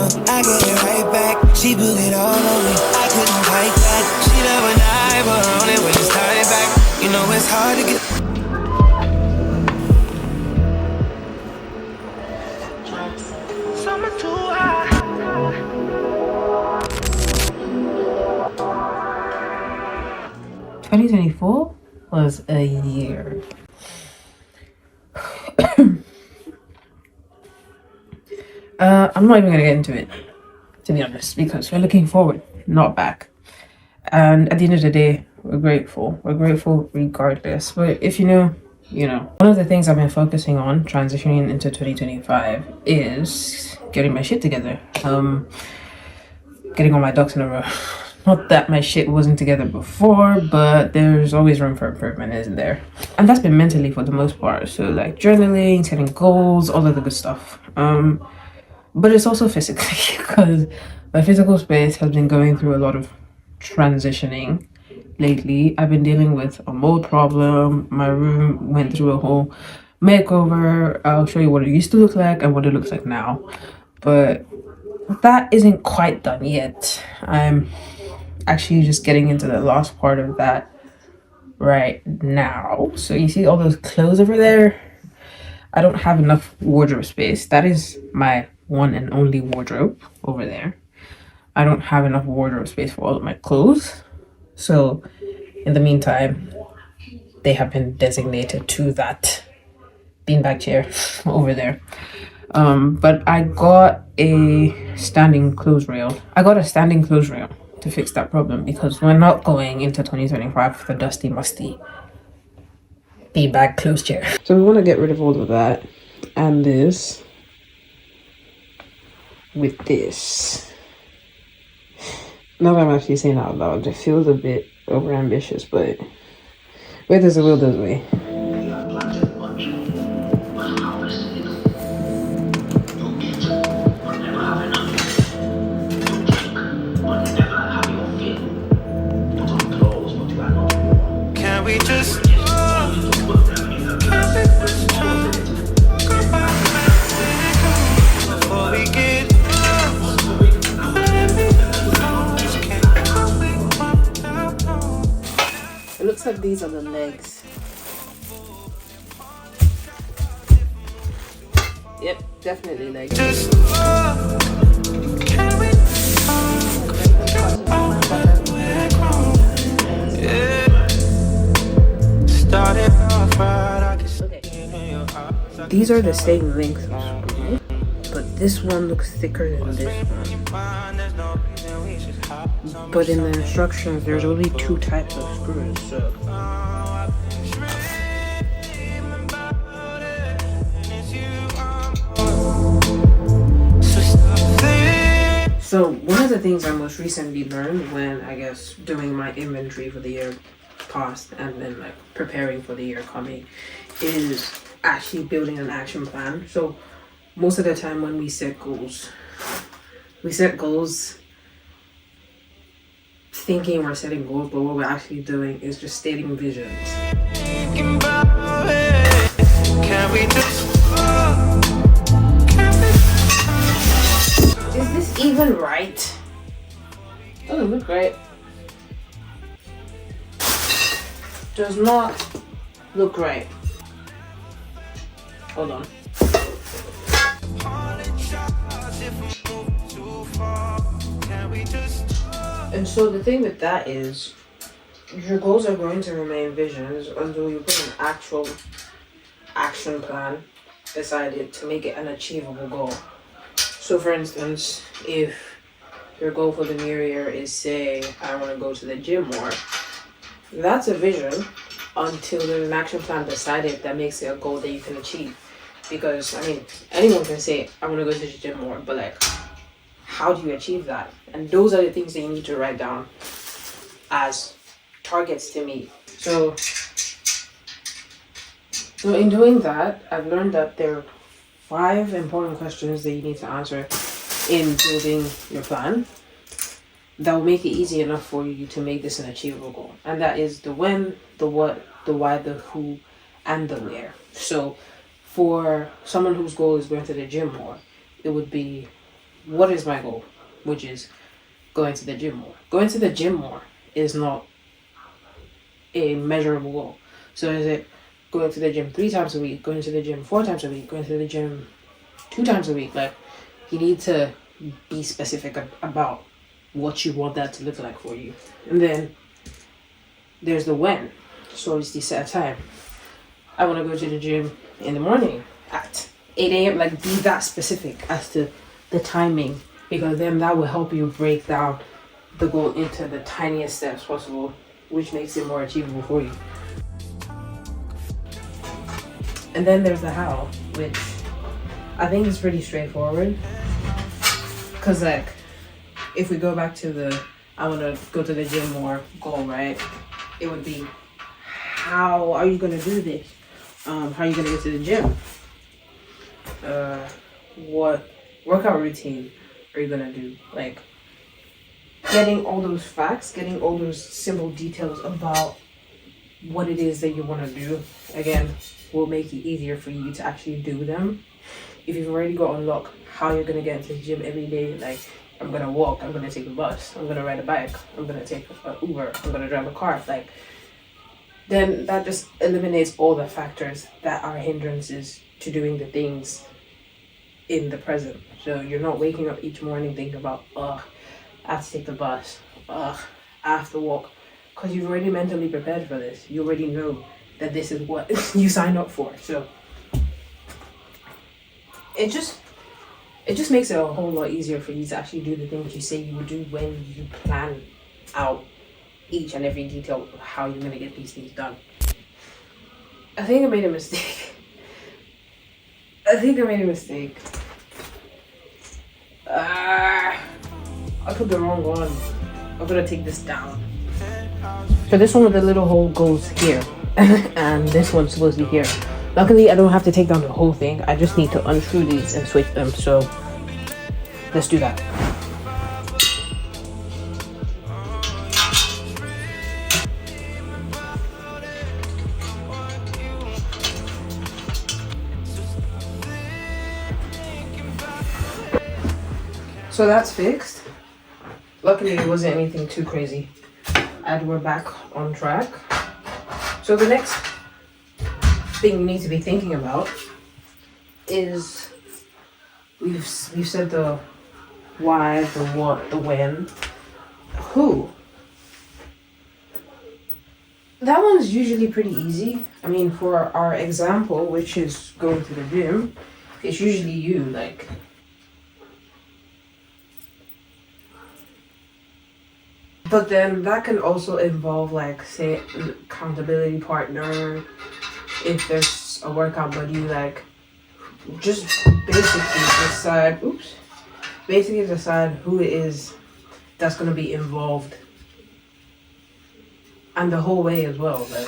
I get it right back. She put it all on me, I couldn't fight that. She love when I put on it when it's time back. You know it's hard to get. Summer too high. 2024 was a year. I'm not even gonna get into it, to be honest, because we're looking forward, not back. And at the end of the day, we're grateful. We're grateful regardless. But if you know, you know. One of the things I've been focusing on transitioning into 2025 is getting my shit together. Getting all my ducks in a row. Not that my shit wasn't together before, but there's always room for improvement, isn't there? And that's been mentally for the most part. So like journaling, setting goals, all of the good stuff. But it's also physically because my physical space has been going through a lot of transitioning lately. I've been dealing with a mold problem. My room went through a whole makeover. I'll show you what it used to look like and what it looks like now. But that isn't quite done yet. I'm actually just getting into the last part of that right now. So you see all those clothes over there? I don't have enough wardrobe space. That is my one and only wardrobe over there. I don't have enough wardrobe space for all of my clothes. So in the meantime, they have been designated to that beanbag chair over there. But I got a standing clothes rail. To fix that problem because we're not going into 2025 with a dusty, musty beanbag clothes chair. So we want to get rid of all of that and this with this. Now that I'm actually saying out loud, it feels a bit over ambitious, but where there's a will, there's a way. Can we just before we get It looks like these are the legs. Yep, definitely legs. just started off right, I can see it in your eyes. These are the same length of screw, but this one looks thicker than this one. There's no reason we should hide. But in the instructions, there's only 2 types of screws, so. So one of the things I most recently learned when, I guess, doing my inventory for the year past and then like preparing for the year coming is actually building an action plan. So most of the time when we set goals thinking we're setting goals, but what we're actually doing is just stating visions. Can we just Is this even right? Doesn't look right. Does not look right. Hold on. And so the thing with that is your goals are going to remain visions until you put an actual action plan beside it to make it an achievable goal. So for instance, if your goal for the new year is, say, I want to go to the gym more, that's a vision until there's an action plan beside it that makes it a goal that you can achieve. Because, I mean, anyone can say, I want to go to the gym more, but like, how do you achieve that? And those are the things that you need to write down as targets to meet. So in doing that, I've learned that there are 5 important questions that you need to answer in building your plan that will make it easy enough for you to make this an achievable goal. And that is the when, the what, the why, the who, and the where. So for someone whose goal is going to the gym more, it would be what is my goal, which is going to the gym more. Going to the gym more is not a measurable goal. So is it going to the gym 3 times a week, going to the gym 4 times a week, going to the gym 2 times a week? Like, you need to be specific about what you want that to look like for you. And then there's the when. So obviously set a time. I want to go to the gym in the morning at 8 a.m. Like, be that specific as to the timing, because then that will help you break down the goal into the tiniest steps possible, which makes it more achievable for you. And then there's the how, which I think is pretty straightforward. Because, like, if we go back to the I want to go to the gym more goal, right? It would be, how are you going to do this? How are you going to get to the gym? What workout routine are you going to do? Like, getting all those facts, getting all those simple details about what it is that you want to do, again, will make it easier for you to actually do them. If you've already got on lock how you're going to get into the gym every day, like, I'm going to walk, I'm going to take a bus, I'm going to ride a bike, I'm going to take an Uber, I'm going to drive a car, like, then that just eliminates all the factors that are hindrances to doing the things in the present. So you're not waking up each morning thinking about, I have to take the bus, I have to walk, because you've already mentally prepared for this. You already know that this is what you signed up for. So it just makes it a whole lot easier for you to actually do the things you say you would do when you plan out each and every detail of how you're going to get these things done. I think I made a mistake. I put the wrong one. I'm going to take this down. So this one with the little hole goes here. And this one's supposed to be here. Luckily, I don't have to take down the whole thing. I just need to unscrew these and switch them. So let's do that. So that's fixed. Luckily, it wasn't anything too crazy. And we're back on track. So the next thing you need to be thinking about is we've said the why, the what, the when, who. That one's usually pretty easy. I mean, for our example, which is going to the gym, it's usually you, like. But then that can also involve, like, say, an accountability partner. If there's a workout buddy, like, just basically decide who it is that's going to be involved. And the whole way as well. Like,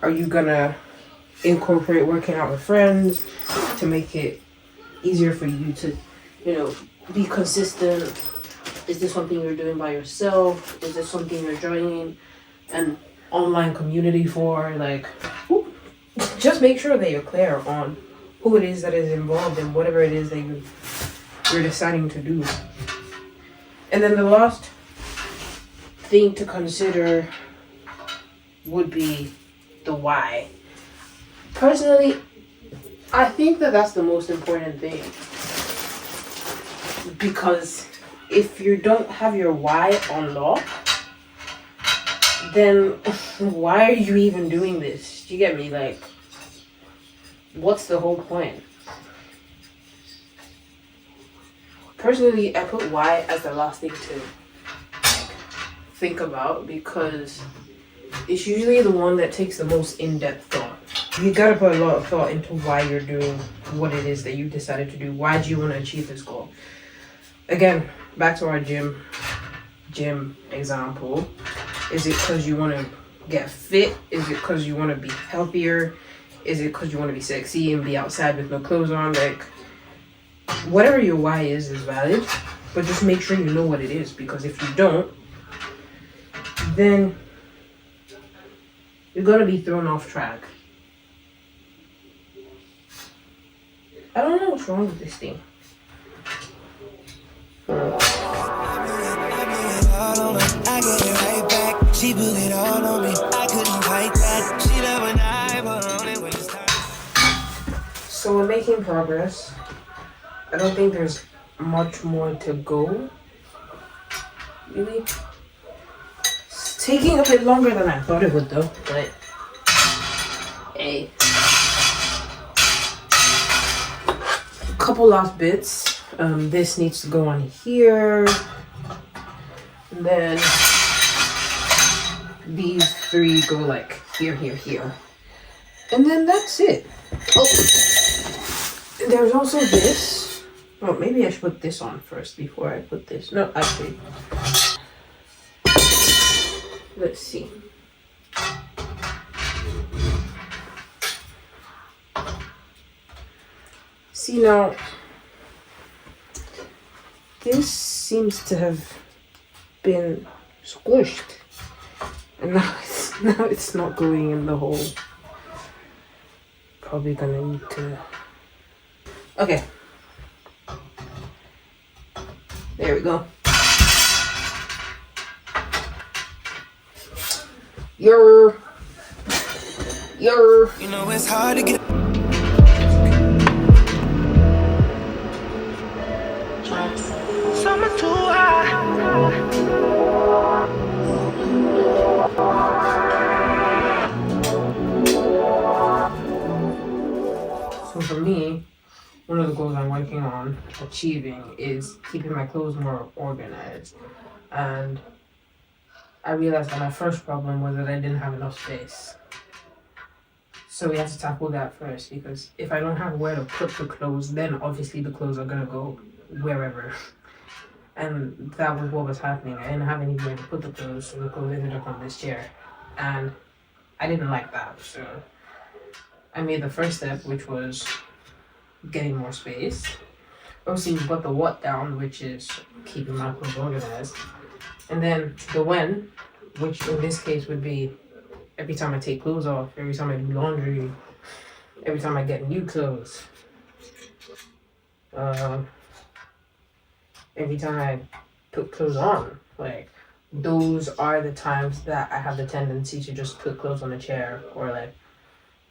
are you going to incorporate working out with friends to make it easier for you to, be consistent? Is this something you're doing by yourself? Is this something you're joining an online community for? Like, just make sure that you're clear on who it is that is involved in whatever it is that you're deciding to do. And then the last thing to consider would be the why. Personally, I think that that's the most important thing, because if you don't have your why on lock, then why are you even doing this? Do you get me? Like, what's the whole point? Personally, I put why as the last thing to think about, because it's usually the one that takes the most in-depth thought. You gotta put a lot of thought into why you're doing what it is that you decided to do. Why do you want to achieve this goal? Again, back to our gym example. Is it because you want to get fit? Is it because you want to be healthier? Is it because you want to be sexy and be outside with no clothes on? Like, whatever your why is valid, but just make sure you know what it is, because if you don't, then you're going to be thrown off track. I don't know what's wrong with this thing. I get it right back. She put it all on me. I couldn't fight that. She love when I put on it when it's time. So we're making progress. I don't think there's much more to go. Really? It's taking a bit longer than I thought it would though, but hey. A couple last bits. This needs to go on here. And then these three go like here, here, here. And then that's it. Oh, there's also this. Oh, maybe I should put this on first before I put this. No, actually. Let's see. See now, this seems to have been squished. And now it's not going in the hole. Probably gonna need to. Okay. There we go. You know it's hard to get. Summer too high. So for me, one of the goals I'm working on achieving is keeping my clothes more organized. And I realized that my first problem was that I didn't have enough space. So we have to tackle that first, because if I don't have where to put the clothes, then obviously the clothes are gonna go wherever. And that was what was happening. I didn't have anywhere to put the clothes, so the clothes ended up on this chair. And I didn't like that, so I made the first step, which was getting more space. Obviously, we've got the what down, which is keeping my clothes organized. And then the when, which in this case would be every time I take clothes off, every time I do laundry, every time I get new clothes, every time I put clothes on. Like, those are the times that I have the tendency to just put clothes on a chair, or like,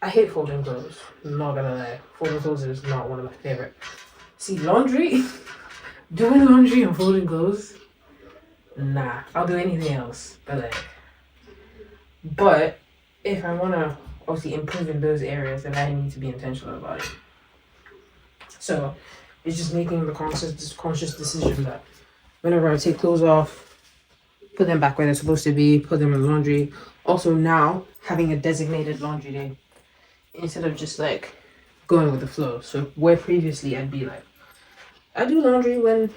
I hate folding clothes. I'm not gonna lie. Folding clothes is not one of my favorite. See, laundry, doing laundry and folding clothes, nah. I'll do anything else, but if I wanna obviously improve in those areas, then I need to be intentional about it. So it's just making the conscious decision that whenever I take clothes off, put them back where they're supposed to be, put them in laundry. Also now having a designated laundry day instead of just like going with the flow. So where previously I'd be like, I do laundry when,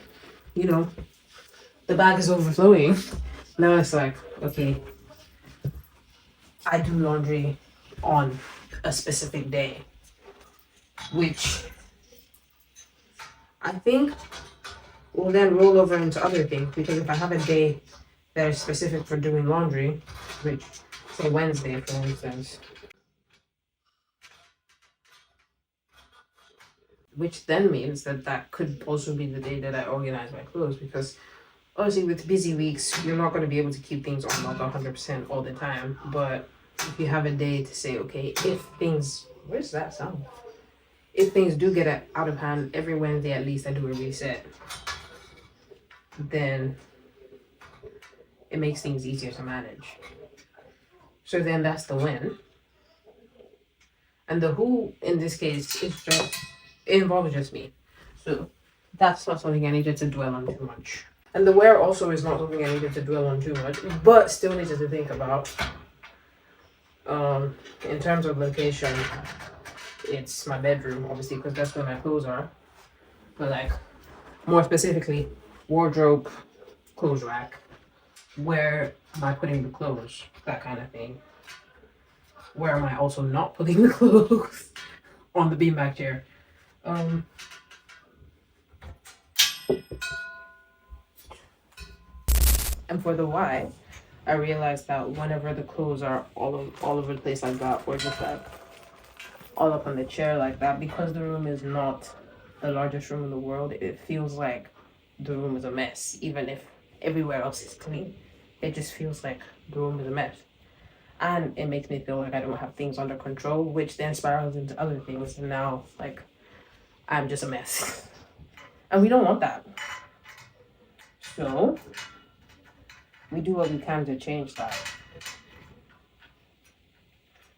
the bag is overflowing. Now it's like, okay, I do laundry on a specific day, which I think will then roll over into other things, because if I have a day that is specific for doing laundry, which say Wednesday for instance, which then means that could also be the day that I organize my clothes, because obviously with busy weeks you're not going to be able to keep things on like 100% all the time. But if you have a day to say, okay, if things if things do get out of hand, every Wednesday at least I do a reset, then it makes things easier to manage. So then that's the when. And the who in this case is just, it involves just me. So that's not something I needed to dwell on too much. And the where also is not something I needed to dwell on too much, but still needed to think about. In terms of location, it's my bedroom, obviously, because that's where my clothes are. But like, more specifically, wardrobe, clothes rack. Where am I putting the clothes? That kind of thing. Where am I also not putting the clothes? On the beanbag chair. And for the why, I realized that whenever the clothes are all over the place like that, or just like all up on the chair like that, because the room is not the largest room in the world, it feels like the room is a mess, even if everywhere else is clean. it just feels like the room is a mess. And it makes me feel like I don't have things under control, which then spirals into other things. And now, like, I'm just a mess. And we don't want that. So, we do what we can to change that.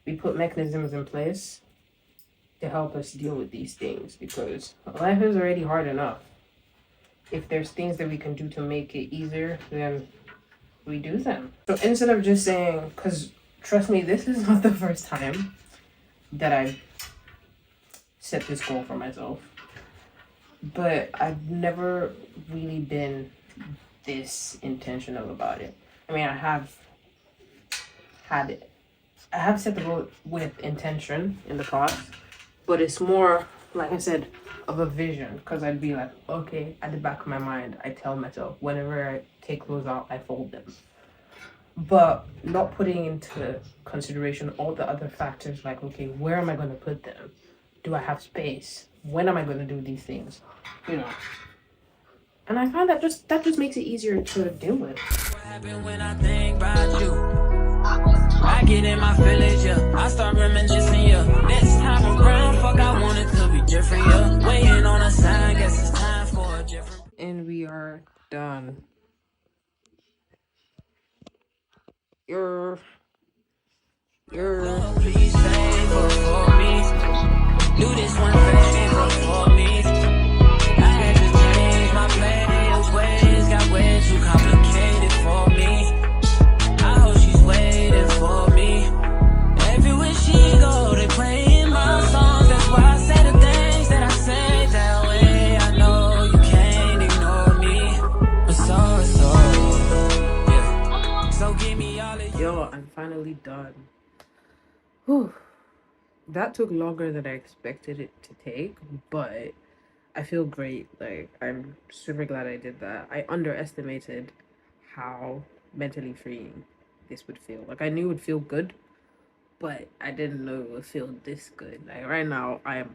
We put mechanisms in place to help us deal with these things because life is already hard enough. If there's things that we can do to make it easier, then we do them. So instead of just saying, because trust me, this is not the first time that I've set this goal for myself, but I've never really been this intentional about it. I mean, I have set the goal with intention in the past, but it's more, like I said, of a vision. Because I'd be like, okay, at the back of my mind, I tell myself, whenever I take clothes out, I fold them. But not putting into consideration all the other factors, like, okay, where am I going to put them? Do I have space? When am I going to do these things? You know. And I find that just makes it easier to deal with. What happened when I think about you? I get in my feelings, yeah. I start reminiscing, yeah. Next time around, fuck, I want it to be different, yeah. Waiting on a sign, guess it's time for a different. And we are done. You're Please favor for me. Do this one favor for me. I had to change my plans, ways got way too complicated for me. I hope she's waiting for me. Everywhere she go, they playing my songs. That's why I say the things that I say that way. I know you can't ignore me, but so yeah. So give me all of you. Yo, I'm finally done. Whew. That took longer than I expected it to take, but I feel great. Like, I'm super glad I did that. I underestimated how mentally freeing this would feel. Like, I knew it would feel good, but I didn't know it would feel this good. Like, right now, I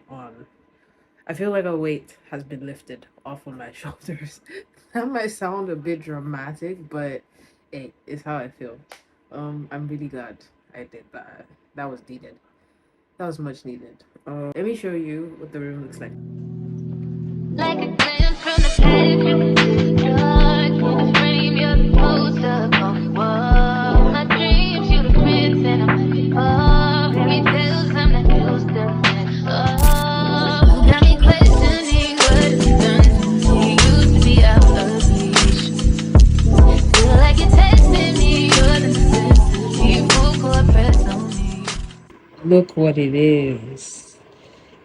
feel like a weight has been lifted off of my shoulders. That might sound a bit dramatic, but it's how I feel. I'm really glad I did that. That was needed. That was much needed. Let me show you what the room looks like. Like a glance from the past, dark in the frame, you're the poster on the wall. My dreams, you the prince, and I'm fairy tales, I'm not used to it. Oh, got me questioning what it's done. You used to be out of reach. Feel like you're testing me, you're the necessity, full court press on me. Look what it is.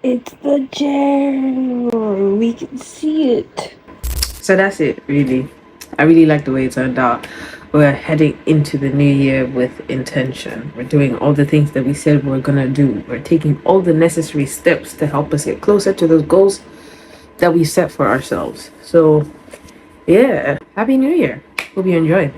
It's the chair. We can see it. So that's it, really. I really like the way it turned out. We're heading into the new year with intention. We're doing all the things that we said we're gonna do. We're taking all the necessary steps to help us get closer to those goals that we set for ourselves. So, yeah. Happy New Year. Hope you enjoyed.